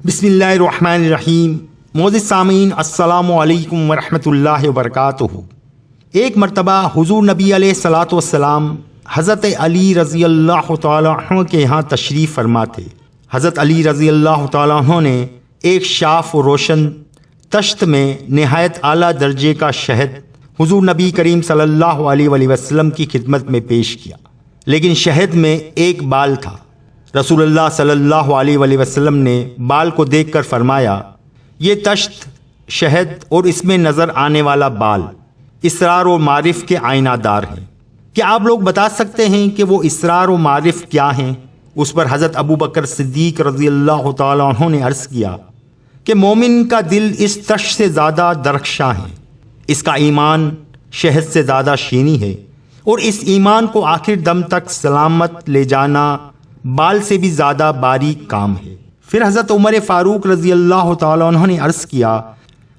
बिस्मिल्लाहिर्रहमानिर्रहीम। मोअज़्ज़िज़ सामीन, अस्सलामु अलैकुम वरहमतुल्लाहि वबरकातुहू। एक मरतबा हुज़ूर नबी अलैहिस्सलातु वस्सलाम हज़रत अली रज़ी अल्लाह तआला अन्हु के यहाँ तशरीफ़ फरमा थे। हज़रत अली रज़ी अल्लाह तआला अन्हु ने एक शाफ व रोशन तश्त में नहायत आला दर्जे का शहद हुज़ूर नबी करीम सल्लल्लाहु अलैहि वसल्लम की खिदमत में पेश किया, लेकिन शहद में एक बाल था। रसूलुल्लाह सल्लल्लाहु अलैहि वसल्लम ने बाल को देखकर फरमाया, ये तश्त, शहद और इसमें नज़र आने वाला बाल इसरार और मारिफ के आईनादार हैं। क्या आप लोग बता सकते हैं कि वो इसरार और मारिफ क्या हैं? उस पर हज़रत अबू बकर सिद्दीक़ रज़ी अल्लाह तआला अन्हु ने अर्ज़ किया कि मोमिन का दिल इस तश्त से ज़्यादा दरख्शां है, इसका ईमान शहद से ज़्यादा शीनी है, और इस ईमान को आखिर दम तक सलामत ले जाना बाल से भी ज़्यादा बारीक काम है। फिर हज़रत उमर फ़ारूक रज़ी अल्लाह तआला अन्हु ने अर्ज़ किया,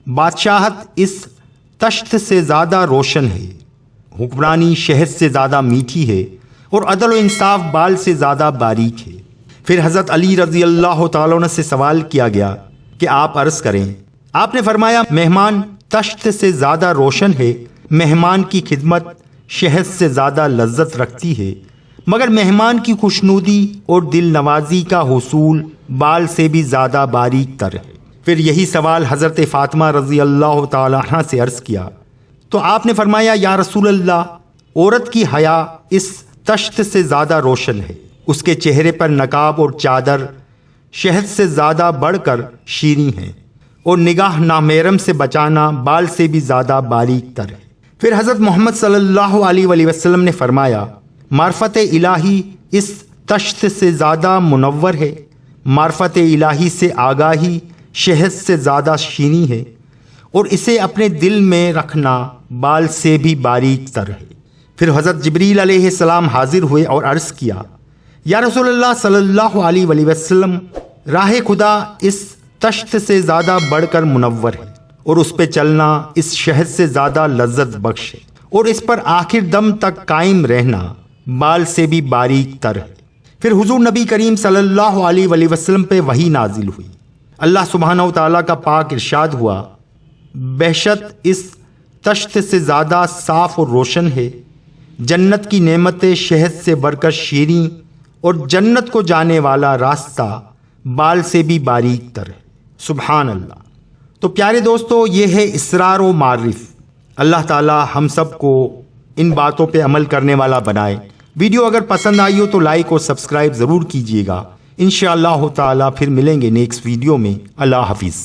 बादशाहत इस तश्त से ज़्यादा रोशन है, हुक्मरानी शहद से ज़्यादा मीठी है, और अदल व इंसाफ बाल से ज़्यादा बारीक है। फिर हज़रत अली रज़ी अल्लाह तआला अन्हु से सवाल किया गया कि आप अर्ज़ करें। आपने फरमाया, मेहमान तश्त से ज़्यादा रोशन है, मेहमान की खिदमत शहद से ज़्यादा लज्जत रखती है, मगर मेहमान की खुशनुदी और दिल नवाजी का हुसूल बाल से भी ज़्यादा बारीक तर है। फिर यही सवाल हज़रत फ़ातिमा रज़ी अल्लाह तआला अन्हा से अर्ज़ किया, तो आपने फरमाया, या रसूल अल्लाह, औरत की हया इस तश्त से ज़्यादा रोशन है, उसके चेहरे पर नकाब और चादर शहद से ज़्यादा बढ़कर शीरी हैं, और निगाह नामेरम से बचाना बाल से भी ज़्यादा बारीक तर है। फिर हज़रत मोहम्मद सल्लल्लाहु अलैहि वसल्लम ने फरमाया, मार्फत इलाही इस तश्त से ज़्यादा मुनव्वर है, मार्फत इलाही से आगाही शहद से ज़्यादा शीनी है, और इसे अपने दिल में रखना बाल से भी बारीक तर है। फिर हज़रत जिब्रील अलैहिस्सलाम हाजिर हुए और अर्ज़ किया, या रसूलल्लाह सल्लल्लाहु अलैहि वसल्लम, राह खुदा इस तश्त से ज़्यादा बढ़कर मुनव्वर है, और उस पे चलना इस शहद से ज़्यादा लज्जत बख्श है, और इस पर आखिर दम तक कायम रहना बाल से भी बारीक तर है। फिर हुजूर नबी करीम सल्लल्लाहु अलैहि वसल्लम पे वही नाजिल हुई। अल्लाह सुब्हानहू तआला का पाक इरशाद हुआ, बेशक इस तश्त से ज़्यादा साफ़ और रोशन है, जन्नत की नेमतें शहद से बढ़कर शीरी, और जन्नत को जाने वाला रास्ता बाल से भी बारीक तर है। सुभान अल्लाह। तो प्यारे दोस्तों, ये है इसरार व मारिफ। अल्लाह ताला हम सब को इन बातों पे अमल करने वाला बनाए। वीडियो अगर पसंद आई हो तो लाइक और सब्सक्राइब ज़रूर कीजिएगा। इंशाअल्लाह ताला फिर मिलेंगे नेक्स्ट वीडियो में। अल्लाह हाफिज़।